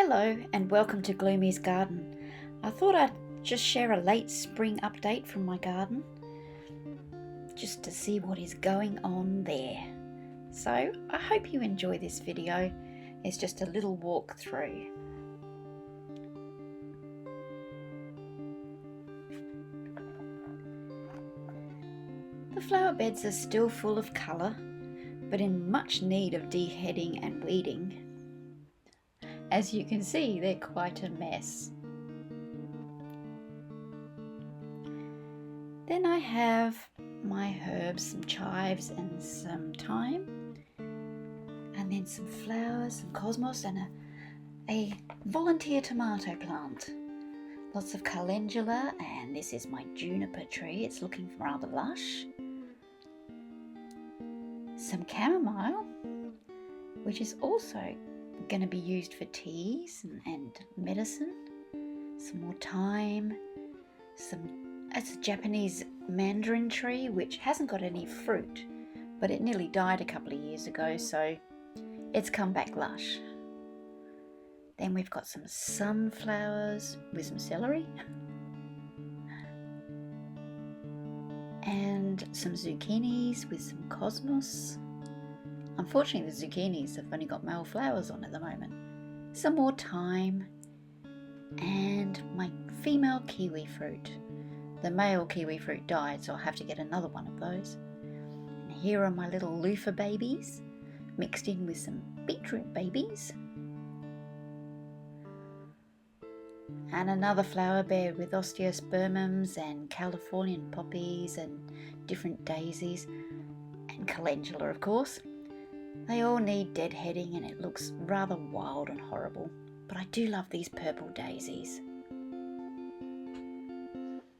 Hello and welcome to Gloomy's garden. I thought I'd just share a late spring update from my garden just to see what is going on there. So I hope you enjoy this video. It's just a little walk through. The flower beds are still full of colour, but in much need of deheading and weeding. As you can see, they're quite a mess. Then I have my herbs, some chives and some thyme, and then some flowers, some cosmos, and a volunteer tomato plant. Lots of calendula, and this is my juniper tree. It's looking rather lush. Some chamomile, which is also going to be used for teas and medicine. Some more thyme. It's a Japanese mandarin tree which hasn't got any fruit, but it nearly died a couple of years ago, so it's come back lush. Then we've got some sunflowers with some celery and some zucchinis with some cosmos. Unfortunately, the zucchinis have only got male flowers on at the moment. Some more thyme and my female kiwi fruit. The male kiwi fruit died, so I'll have to get another one of those. And here are my little loofah babies mixed in with some beetroot babies. And another flower bed with osteospermums and Californian poppies and different daisies and calendula, of course. They all need deadheading and it looks rather wild and horrible, but I do love these purple daisies.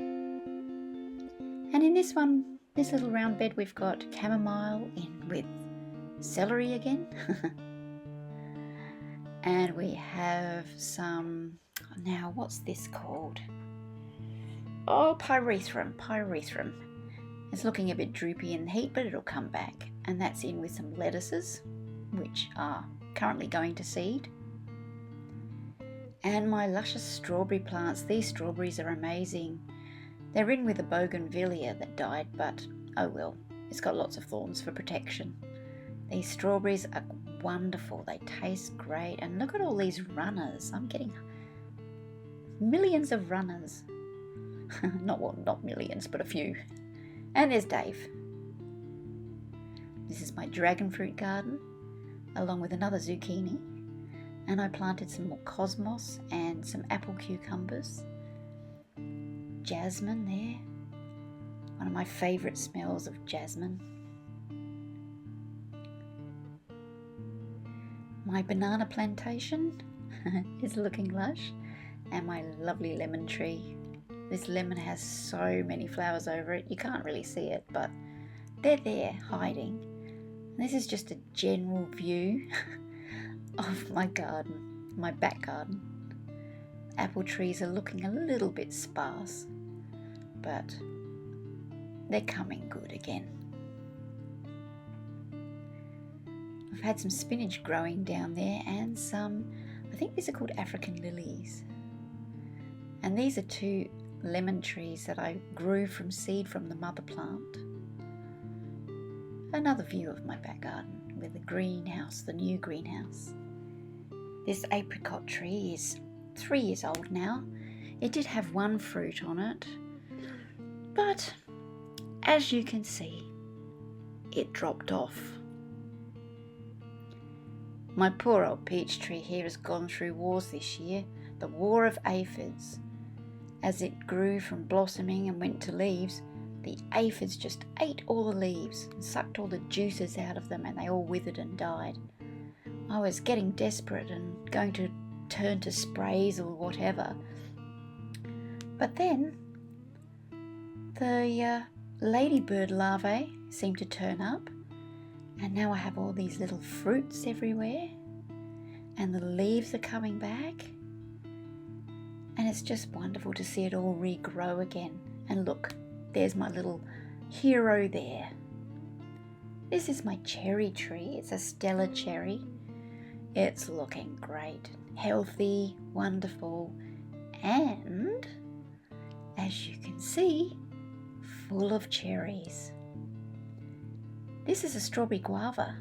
And in this little round bed, we've got chamomile in with celery again. And we have some, now what's this called? Oh, pyrethrum. It's looking a bit droopy in the heat, but it'll come back. And that's in with some lettuces, which are currently going to seed. And my luscious strawberry plants. These strawberries are amazing. They're in with a bougainvillea that died, but oh well, it's got lots of thorns for protection. These strawberries are wonderful. They taste great. And look at all these runners. I'm getting millions of runners. Not millions, but a few. And there's Dave. This is my dragon fruit garden, along with another zucchini. And I planted some more cosmos and some apple cucumbers. Jasmine there. One of my favourite smells of jasmine. My banana plantation is looking lush. And my lovely lemon tree. This lemon has so many flowers over it, you can't really see it, but they're there hiding. And this is just a general view of my garden, my back garden. Apple trees are looking a little bit sparse, but they're coming good again. I've had some spinach growing down there and some, I think these are called African lilies. And these are two lemon trees that I grew from seed from the mother plant. Another view of my back garden with the greenhouse, the new greenhouse. This apricot tree is 3 years old now. It did have one fruit on it, but as you can see, it dropped off. My poor old peach tree here has gone through wars this year, the war of aphids. As it grew from blossoming and went to leaves, the aphids just ate all the leaves and sucked all the juices out of them, and they all withered and died. I was getting desperate and going to turn to sprays or whatever. But then the ladybird larvae seemed to turn up, and now I have all these little fruits everywhere, and the leaves are coming back. And it's just wonderful to see it all regrow again. And look, there's my little hero there. This is my cherry tree. It's a Stella cherry. It's looking great. healthy, wonderful, and, as you can see, full of cherries. This is a strawberry guava,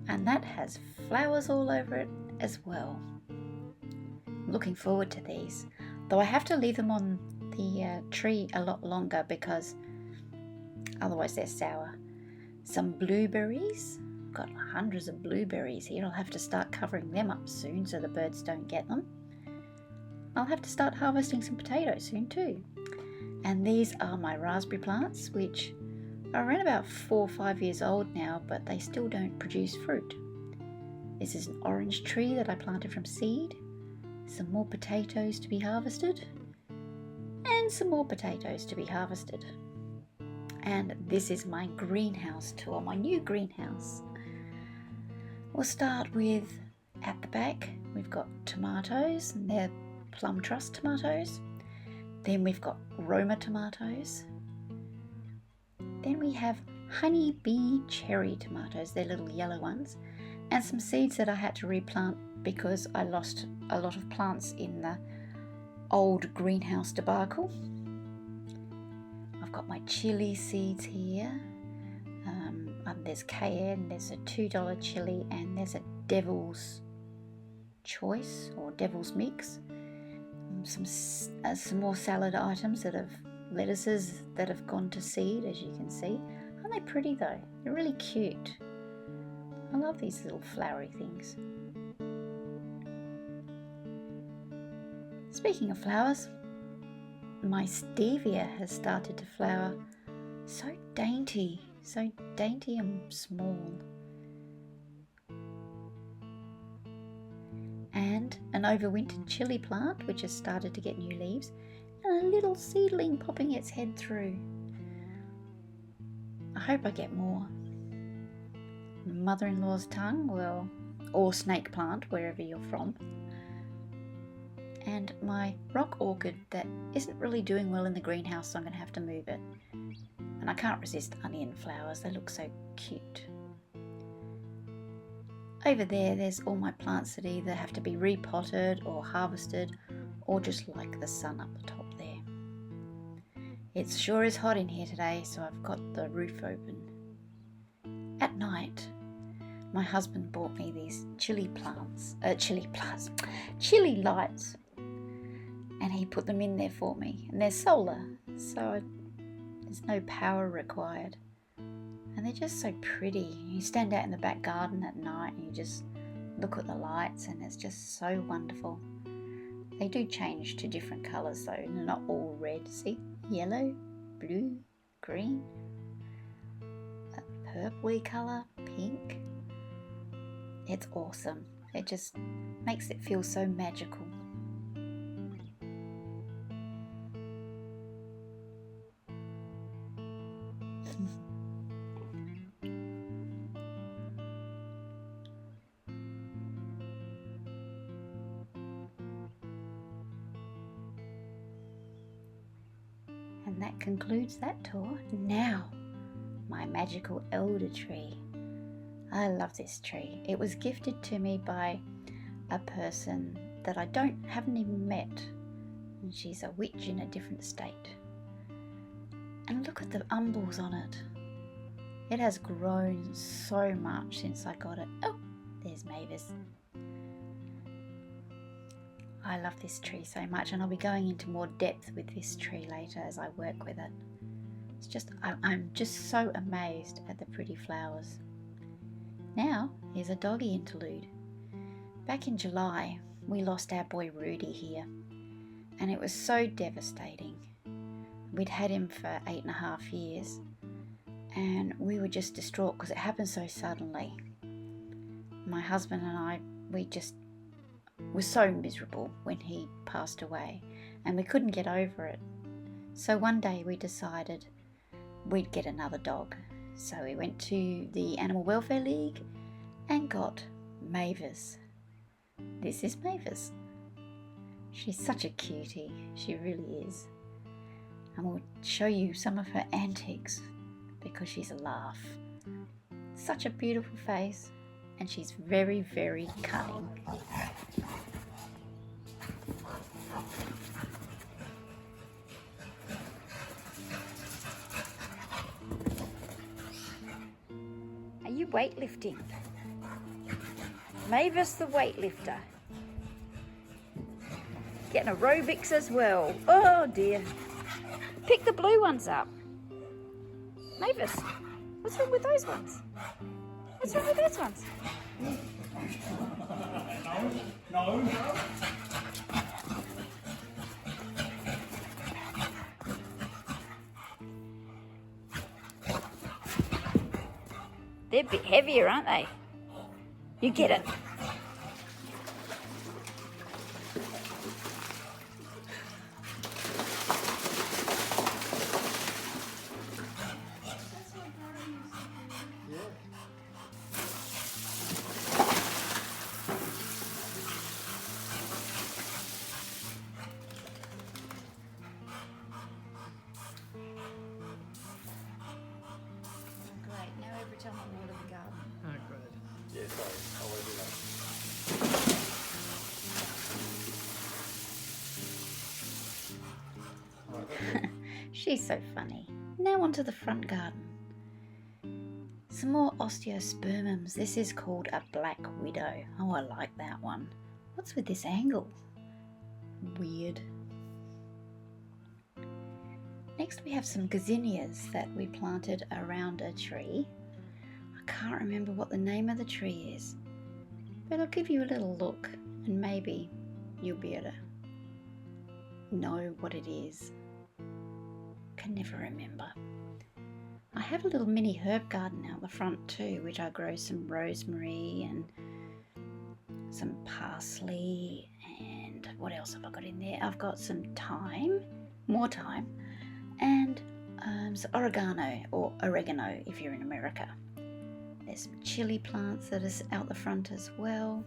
and that has flowers all over it as well. Looking forward to these, though I have to leave them on the tree a lot longer because otherwise they're sour. Some blueberries, got hundreds of blueberries here. I'll have to start covering them up soon so the birds don't get them. I'll have to start harvesting some potatoes soon too. And these are my raspberry plants, which are around about 4 or 5 years old now, but they still don't produce fruit. This is an orange tree that I planted from seed. Some more potatoes to be harvested, and some more potatoes to be harvested. And this is my greenhouse tour, my new greenhouse. We'll start with, at the back, we've got tomatoes, and they're plum trust tomatoes. Then we've got Roma tomatoes. Then we have honey bee cherry tomatoes, they're little yellow ones, and some seeds that I had to replant because I lost a lot of plants in the old greenhouse debacle. I've got my chili seeds here. There's cayenne, there's a $2 chili, and there's a devil's choice or devil's mix. Some more salad items that have lettuces that have gone to seed, as you can see. Aren't they pretty though? They're really cute. I love these little flowery things. Speaking of flowers, my stevia has started to flower. So dainty and small. And an overwintered chili plant which has started to get new leaves, and a little seedling popping its head through. I hope I get more. Mother-in-law's tongue, well, or snake plant, wherever you're from. And my rock orchid that isn't really doing well in the greenhouse, so I'm going to have to move it. And I can't resist onion flowers, they look so cute. Over there's all my plants that either have to be repotted or harvested, or just like the sun up the top there. It sure is hot in here today, so I've got the roof open. At night, my husband bought me these chili lights, and he put them in there for me, and they're solar, so there's no power required, and they're just so pretty. You stand out in the back garden at night and you just look at the lights, and it's just so wonderful. They do change to different colours though, and they're not all red. See, yellow, blue, green, a purpley colour, pink. It's awesome. It just makes it feel so magical. And that concludes that tour. Now, my magical elder tree. I love this tree. It was gifted to me by a person that I haven't even met. And she's a witch in a different state. And look at the umbels on it. It has grown so much since I got it. Oh, there's Mavis. I love this tree so much, and I'll be going into more depth with this tree later as I work with it. I'm just so amazed at the pretty flowers. Now, here's a doggy interlude. Back in July, we lost our boy Rudy here, and it was so devastating. We'd had him for 8.5 years, and we were just distraught because it happened so suddenly. My husband and I, we just were so miserable when he passed away, and we couldn't get over it. So one day we decided we'd get another dog. So we went to the Animal Welfare League and got Mavis. This is Mavis. She's such a cutie, she really is. And we'll show you some of her antics because she's a laugh. Such a beautiful face, and she's very, very cunning. weightlifting. Mavis the weightlifter. Getting aerobics as well. Oh dear. Pick the blue ones up. Mavis, what's wrong with those ones? What's wrong with those ones? No. They're a bit heavier, aren't they? You get it. Great, now every time I water the garden. Oh, great. Yeah, sorry. I'll let you know. She's so funny. Now onto the front garden. Some more osteospermums. This is called a black widow. Oh, I like that one. What's with this angle? Weird. Next we have some gazinias that we planted around a tree. I can't remember what the name of the tree is, but I'll give you a little look and maybe you'll be able to know what it is. Can never remember. I have a little mini herb garden out the front too, which I grow some rosemary and some parsley, and what else have I got in there? I've got some thyme, more thyme, and some oregano, or oregano if you're in America. There's some chili plants that is out the front as well.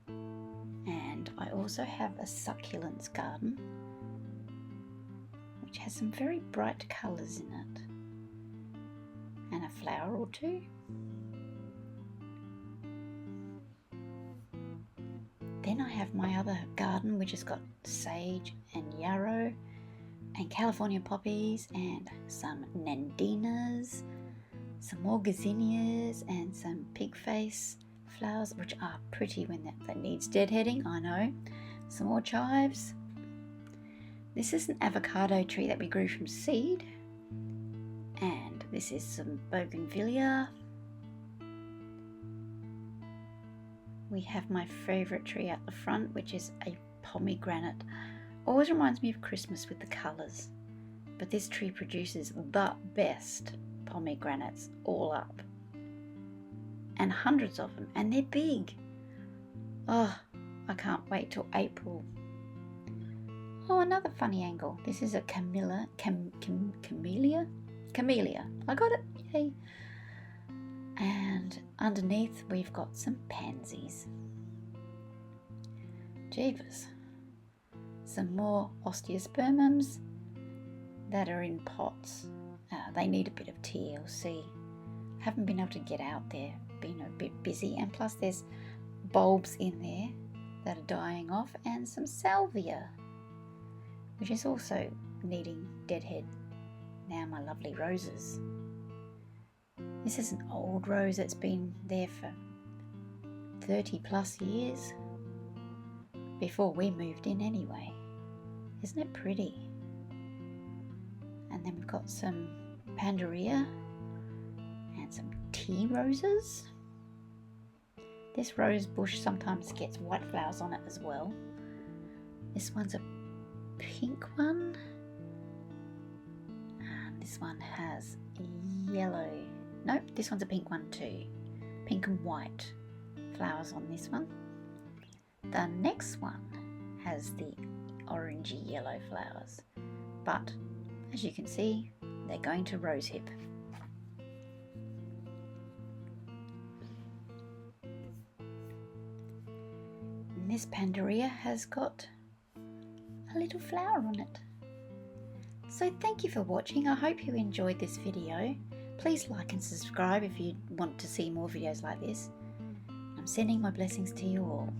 And I also have a succulents garden, which has some very bright colours in it. And a flower or two. Then I have my other garden, which has got sage and yarrow and California poppies and some nandinas, some more gazinias and some pig face flowers, which are pretty when that needs deadheading, I know. Some more chives. This is an avocado tree that we grew from seed, and this is some bougainvillea. We have my favourite tree at the front, which is a pomegranate. Always reminds me of Christmas with the colours, but this tree produces the best pomegranates all up, and hundreds of them, and they're big. Oh, I can't wait till April. Oh, another funny angle. This is a camellia. I got it. Yay. And underneath we've got some pansies. Jeepers. Some more osteospermums that are in pots. They need a bit of TLC. Haven't been able to get out there, been a bit busy, and plus there's bulbs in there that are dying off, and some salvia, which is also needing deadhead. Now my lovely roses. This is an old rose that's been there for 30 plus years, before we moved in anyway. Isn't it pretty? And then we've got some pandaria and some tea roses. This rose bush sometimes gets white flowers on it as well. This one's a pink one, and this one has yellow. Nope, this one's a pink one too. Pink and white flowers on this one. The next one has the orangey yellow flowers, but as you can see, they're going to rosehip. And this pandaria has got a little flower on it. So thank you for watching. I hope you enjoyed this video. Please like and subscribe if you want to see more videos like this. I'm sending my blessings to you all.